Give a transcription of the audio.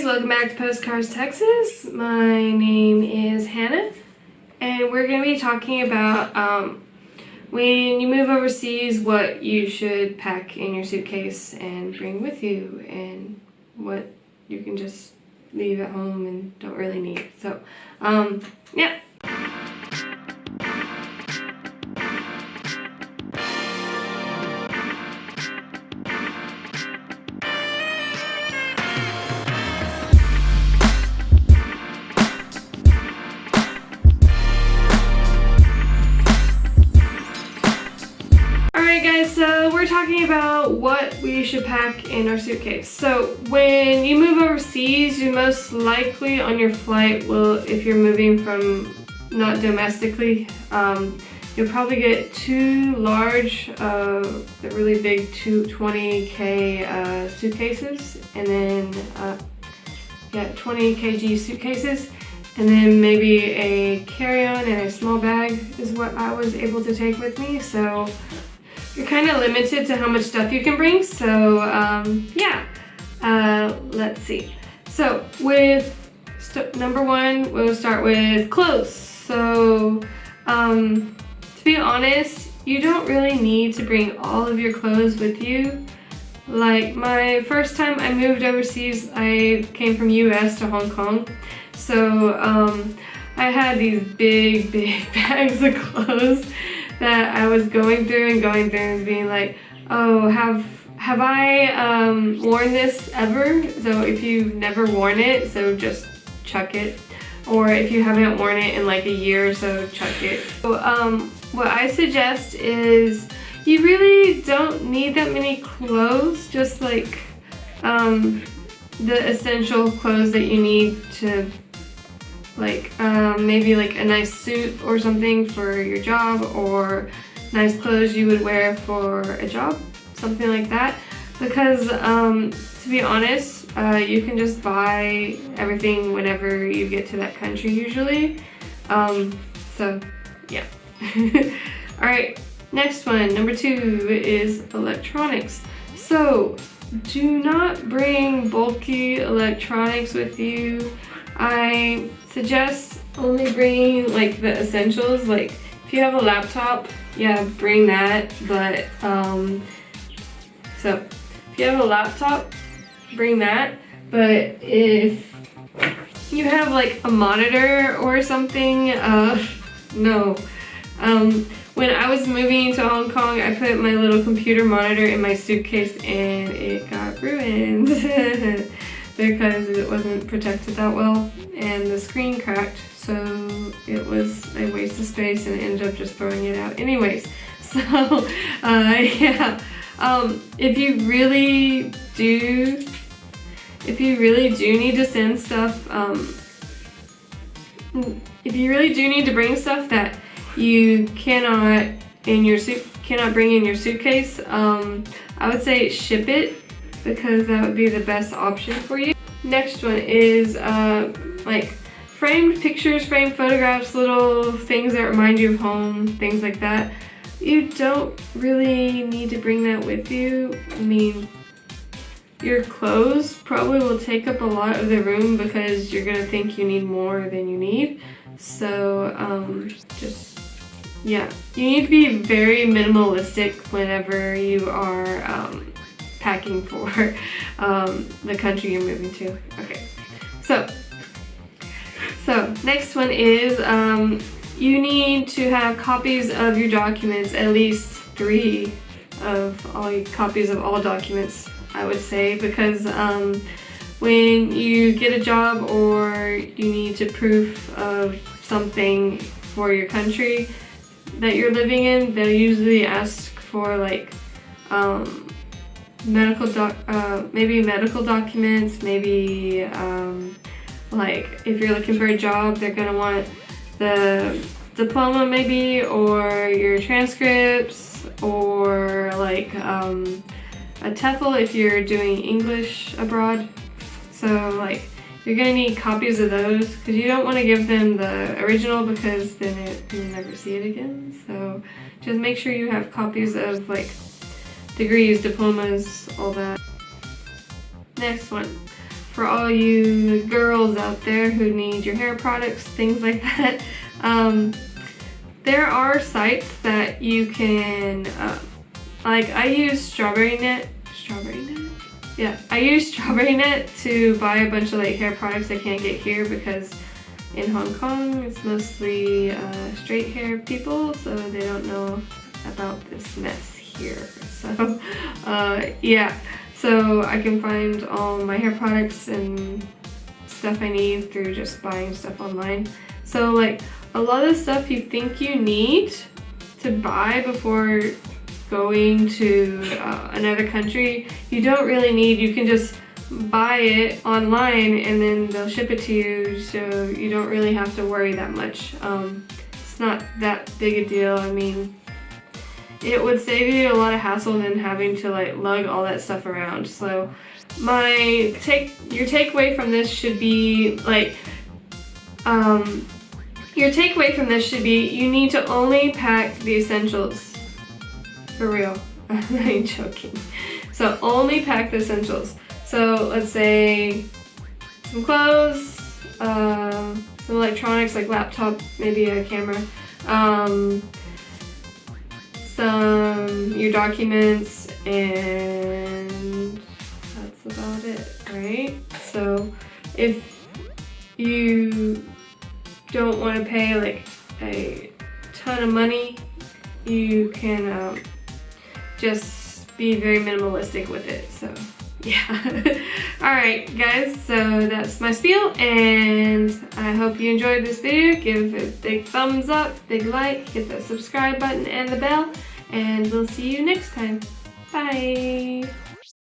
welcome back to Postcards Texas. My name is Hannah, and we're going to be talking about when you move overseas, what you should pack in your suitcase and bring with you, and what you can just leave at home and don't really need. So, yeah. Alright guys, so we're talking about what we should pack in our suitcase. So when you move overseas, you most likely on your flight will, if you're moving from not domestically, you'll probably get two large, the really big 20K suitcases, and then 20 kg suitcases, and then maybe a carry-on and a small bag is what I was able to take with me. So you're kind of limited to how much stuff you can bring. So let's see. So with number one, we'll start with clothes. So to be honest, you don't really need to bring all of your clothes with you. Like my first time I moved overseas, I came from US to Hong Kong. So I had these big bags of clothes that I was going through and being like, oh, have I worn this ever? So if you've never worn it, so just chuck it. Or if you haven't worn it in like a year or so, chuck it. So what I suggest is you really don't need that many clothes, just like the essential clothes that you need to, like maybe like a nice suit or something for your job, or nice clothes you would wear for a job, something like that. Because to be honest, you can just buy everything whenever you get to that country usually. So yeah. Alright, next one, number two, is electronics. So do not bring bulky electronics with you. I suggest only bringing like the essentials. Like if you have a laptop, yeah, bring that. But so if you have a laptop, bring that. But if you have like a monitor or something, no. When I was moving to Hong Kong, I put my little computer monitor in my suitcase and it got ruined because it wasn't protected that well, and the screen cracked, so it was a waste of space and I ended up just throwing it out anyways. So yeah, if you really do need to send stuff, if you really do need to bring stuff that you cannot bring in your suitcase, I would say ship it, because that would be the best option for you. Next one is like framed pictures, framed photographs, little things that remind you of home, things like that. You don't really need to bring that with you. I mean, your clothes probably will take up a lot of the room because you're gonna think you need more than you need. So yeah, you need to be very minimalistic whenever you are packing for the country you're moving to. Okay, so next one is you need to have copies of your documents, at least 3 copies of all documents, I would say, because when you get a job or you need to proof of something for your country that you're living in, they'll usually ask for like maybe medical documents, maybe like if you're looking for a job, they're gonna want the diploma maybe, or your transcripts, or like a TOEFL if you're doing English abroad. So like you're gonna need copies of those, because you don't want to give them the original, because then you'll never see it again. So just make sure you have copies of like degrees, diplomas, all that. Next one, for all you girls out there who need your hair products, things like that, there are sites that you can, like I use Strawberry Net? Yeah, I use Strawberry Net to buy a bunch of like hair products I can't get here because in Hong Kong it's mostly straight hair people, so they don't know about this mess here. So yeah, so I can find all my hair products and stuff I need through just buying stuff online. So like a lot of the stuff you think you need to buy before going to another country, you don't really need. You can just buy it online and then they'll ship it to you, so you don't really have to worry that much. It's not that big a deal. I mean, it would save you a lot of hassle than having to like lug all that stuff around. So your takeaway from this should be like, you need to only pack the essentials. For real, I'm not joking. So only pack the essentials. So let's say some clothes, some electronics like laptop, maybe a camera, your documents, and that's about it, right? So if you don't want to pay like a ton of money, you can just be very minimalistic with it. So yeah. Alright guys, so that's my spiel, and I hope you enjoyed this video. Give it a big thumbs up, big like, hit that subscribe button and the bell, and we'll see you next time. Bye!